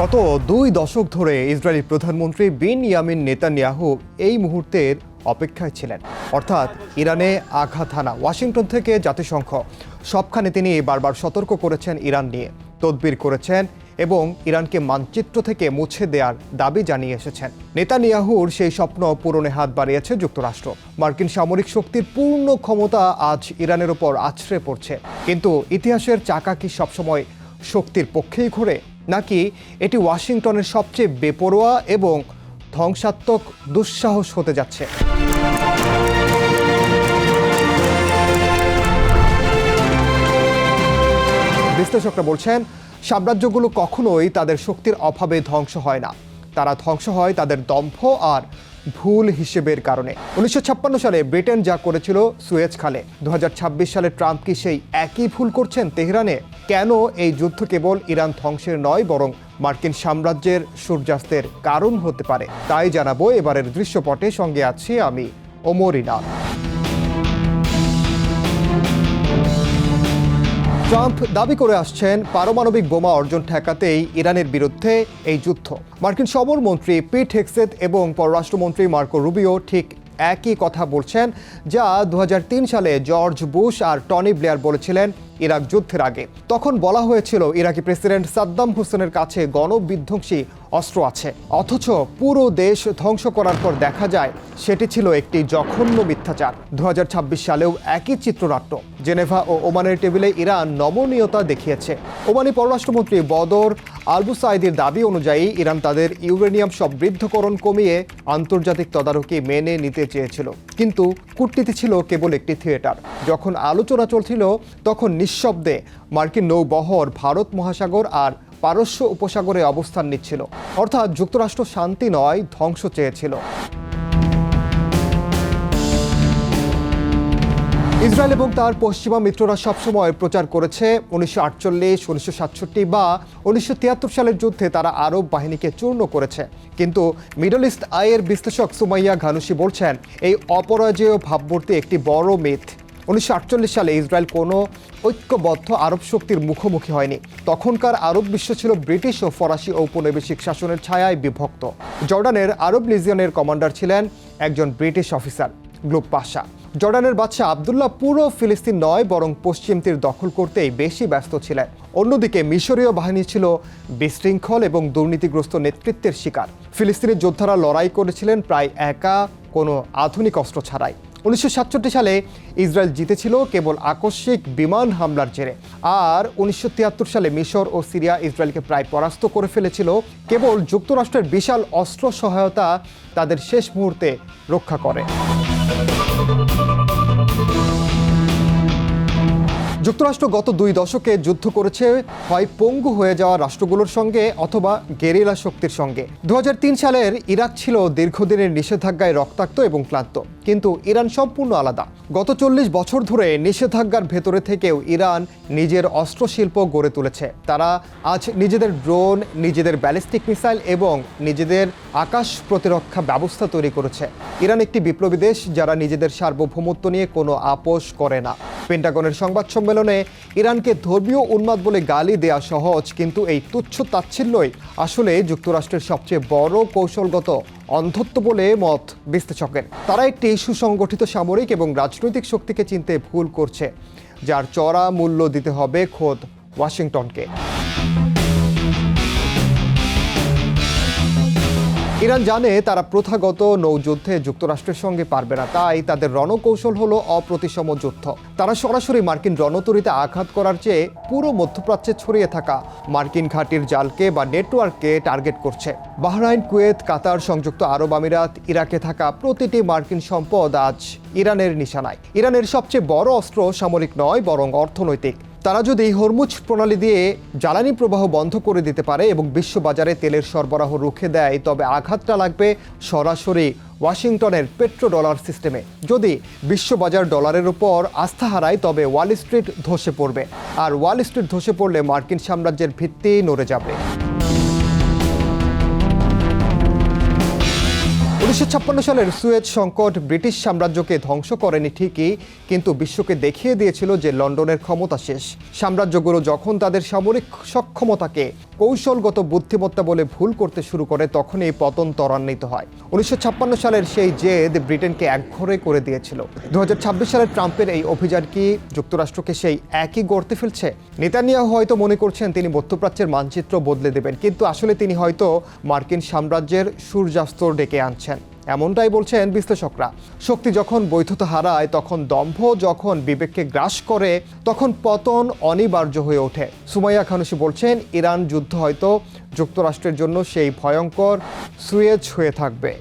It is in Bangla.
গত 2 দশক ধরে ইসরায়েলি প্রধানমন্ত্রী বেনিয়ামিন নেতানিয়াহু এই মুহূর্তের অপেক্ষায় ছিলেন, অর্থাৎ ইরানে আঘাত হানা। ওয়াশিংটন থেকে জাতিসংঘ সবখানে তিনি বারবার সতর্ক করেছেন ইরান নিয়ে, তদবির করেছেন এবং ইরানকে মানচিত্র থেকে মুছে দেওয়ার দাবি জানিয়ে এসেছেন। নেতানিয়াহুর সেই স্বপ্ন পূরণে হাত বাড়িয়েছে যুক্তরাষ্ট্র। মার্কিন সামরিক শক্তির পূর্ণ ক্ষমতা আজ ইরানের ওপর আছড়ে পড়ছে। কিন্তু ইতিহাসের চাকা কি সবসময় শক্তির পক্ষেই ঘোরে, নাকি এটি ওয়াশিংটনের সবচেয়ে বেপরোয়া এবং ধ্বংসাত্মক দুঃসাহস হতে যাচ্ছে? বিশ্লেষকরা বলছেন, সাম্রাজ্যগুলো কখনোই তাদের শক্তির অভাবে ধ্বংস হয় না, তারা ধ্বংস হয় তাদের দম্ভ আর ভুল হিসেবের কারণে। 1956 সালে ব্রিটেন যা করেছিল সুয়েজ খালে, 2026 সালে ট্রাম্প কি সেই একই ভুল করছেন তেহরানে? কেন এই যুদ্ধ কেবল ইরান ধ্বংসের নয়, বরং মার্কিন সাম্রাজ্যের সূর্যাস্তের কারণ হতে পারে? তাই জানাবো এবারের দৃশ্যপটে। সঙ্গে আছি আমি, ওমর ইনাল। ট্রাম্প দাবি করে আসছেন পারমাণবিক বোমা অর্জন ঠেকাতেই ইরানের বিরুদ্ধে এই যুদ্ধ। মার্কিন সমরমন্ত্রী পিট হেগসেথ এবং পররাষ্ট্রমন্ত্রী মার্কো রুবিও ঠিক একই কথা বলছেন, যা 2003 সালে জর্জ বুশ আর টনি ব্লেয়ার বলেছিলেন ইরাক যুদ্ধের আগে। তখন বলা হয়েছিল ইরাকি প্রেসিডেন্ট সাদ্দাম হোসেনের কাছে গণবিধ্বংসী অস্ত্র আছে, অথচ পুরো দেশ ধ্বংস করার পর দেখা যায় সেটি ছিল একটি জঘন্য মিথ্যাচার। 2026 সালেও একই চিত্রনাট্য। জেনেভা ও ওমানের টেবিলে ইরান নমনীয়তা দেখিয়েছে। ওমানি পররাষ্ট্রমন্ত্রী বদর আলবুসাইদির দাবি অনুযায়ী ইরান তাদের ইউরেনিয়াম সমৃদ্ধকরণ কমিয়ে আন্তর্জাতিক তদারকি মেনে নিতে চেয়েছিল, কিন্তু কূটনীতি ছিল কেবল একটি থিয়েটার। যখন আলোচনা চলছিল তখন নিঃশব্দে মার্কিন নৌবহর ভারত মহাসাগর আর পারস্য উপসাগরে অবস্থান নিচ্ছিল। অর্থাৎ যুক্তরাষ্ট্র শান্তি নয়, ধ্বংস চেয়েছিল। ইসরায়েল এবং তার পশ্চিমা মিত্ররা সবসময় প্রচার করেছে 1948, 1967 বা 1973 সালের যুদ্ধে তারা আরব বাহিনীকে চূর্ণ করেছে। কিন্তু মিডল ইস্ট আইয়ের বিশ্লেষক সুমাইয়া ঘানুশি বলছেন, এই অপরাজেয় ভাবমূর্তি একটি বড় মিথ। 1948 সালে ইসরায়েল কোনো ঐক্যবদ্ধ আরব শক্তির মুখোমুখি হয়নি। তখনকার আরব বিশ্ব ছিল ব্রিটিশ ও ফরাসি ঔপনিবেশিক শাসনের ছায়ায় বিভক্ত। জর্ডানের আরব লিজিয়নের কমান্ডার ছিলেন একজন ব্রিটিশ অফিসার, গ্লুব পাশা। জর্ডানের বাদশা আবদুল্লাহ পুরো ফিলিস্তিন নয়, বরং পশ্চিম তীর দখল করতেই বেশি ব্যস্ত ছিলেন। অন্যদিকে মিশরীয় বাহিনী ছিল বিশৃঙ্খল এবং দুর্নীতিগ্রস্ত নেতৃত্বের শিকার। ফিলিস্তিনি যোদ্ধারা লড়াই করেছিলেন প্রায় একা, কোনো আধুনিক অস্ত্র ছাড়াই। 1967 সালে ইসরায়েল জিতেছিল কেবল আকস্মিক বিমান হামলার জেরে, আর 1973 সালে মিশর ও সিরিয়া ইসরায়েলকে প্রায় পরাস্ত করে ফেলেছিল। কেবল যুক্তরাষ্ট্রের বিশাল অস্ত্র সহায়তা তাদের শেষ মুহূর্তে রক্ষা করে। যুক্তরাষ্ট্র গত 2 দশকে যুদ্ধ করেছে হয় পঙ্গু হয়ে যাওয়া রাষ্ট্রগুলোর সঙ্গে অথবা গেরিলা শক্তির সঙ্গে। 2003 সালের ইরাক ছিল দীর্ঘদিনের নিষেধাজ্ঞায় রক্তাক্ত এবং ক্লান্ত, কিন্তু ইরান সম্পূর্ণ আলাদা। গত 40 বছর ধরে নিষেধাজ্ঞার ভেতরে থেকেও ইরান নিজের অস্ত্রশিল্প গড়ে তুলেছে। তারা আজ নিজেদের ড্রোন, নিজেদের ব্যালিস্টিক মিসাইল এবং নিজেদের আকাশ প্রতিরক্ষা ব্যবস্থা তৈরি করেছে। ইরান একটি বিপ্লবী দেশ যারা নিজেদের সার্বভৌমত্ব নিয়ে কোনো আপোষ করে না। পেন্টাগনের সংবাদ সম্মেলনে ইরানকে ধর্মীয় উন্মাদ বলে গালি দেয়া সহজ, কিন্তু এই তুচ্ছ তাচ্ছিল্যই আসলে যুক্তরাষ্ট্রের সবচেয়ে বড় কৌশলগত অন্ধত্ব বলে মত বিশ্লেষকের। তারা একটি সুসংগঠিত সামরিক এবং রাজনৈতিক শক্তিকে চিনতে ভুল করছে, যার চড়া মূল্য দিতে হবে খোদ ওয়াশিংটনকে। ইরান জানে তারা প্রথাগত নৌযুদ্ধে যুক্তরাষ্ট্রের সঙ্গে পারবে না, তাই তাদের রণকৌশল হলো অপ্রতিসম যুদ্ধ। তারা সরাসরি মার্কিন রণতরীতে আঘাত করার চেয়ে পুরো মধ্যপ্রাচ্যে ছড়িয়ে থাকা মার্কিন ঘাঁটির জালকে বা নেটওয়ার্ককে টার্গেট করছে। বাহরাইন, কুয়েত, কাতার, সংযুক্ত আরব আমিরাত, ইরাকে থাকা প্রতিটি মার্কিন সম্পদ আজ ইরানের নিশানায়। ইরানের সবচেয়ে বড় অস্ত্র সামরিক নয়, বরং অর্থনৈতিক। তারা যদি হরমুজ প্রণালী দিয়ে জ্বালানি প্রবাহ বন্ধ করে দিতে পারে এবং বিশ্ববাজারে তেলের সরবরাহ রুখে দেয়, তবে আঘাতটা লাগবে সরাসরি ওয়াশিংটনের পেট্রোডলার সিস্টেমে। যদি বিশ্ববাজার ডলারের উপর আস্থা হারায়, তবে ওয়াল স্ট্রিট ধসে পড়বে, আর ওয়াল স্ট্রিট ধসে পড়লে মার্কিন সাম্রাজ্যের ভিত্তি নড়ে যাবে। 1956 সালের সুয়েজ সংকট ব্রিটিশ সাম্রাজ্যকে ধ্বংস করেনি ঠিকই, কিন্তু বিশ্বকে দেখিয়ে দিয়েছিল যে লন্ডনের ক্ষমতা শেষ। সাম্রাজ্যগুলো যখন তাদের সামরিক সক্ষমতাকে কৌশলগত বুদ্ধিমত্তা বলে ভুল করতে শুরু করে, তখনই পতন ত্বরান্বিত হয়। 1956 সালের সেই জেদ ব্রিটেনকে একঘরে করে দিয়েছিল। 2026 সালের ট্রাম্পের এই অভিযান কি যুক্তরাষ্ট্রকে সেই একই গড়তে ফেলছে? নেতানিয়াহু হয়তো মনে করছেন তিনি মধ্যপ্রাচ্যের মানচিত্র বদলে দেবেন, কিন্তু আসলে তিনি হয়তো মার্কিন সাম্রাজ্যের সূর্যাস্ত ডেকে আনছেন। এমনটাই বলছেন বিশ্লেষকরা। শক্তি যখন বৈধতা হারায়, তখন দম্ভ যখন বিবেককে গ্রাস করে, তখন পতন অনিবার্য হয়ে ওঠে। সুমাইয়া খানুশি বলছেন, ইরান যুদ্ধ হয়তো যুক্তরাষ্ট্রের জন্য সেই ভয়ঙ্কর সুয়েজ হয়ে থাকবে।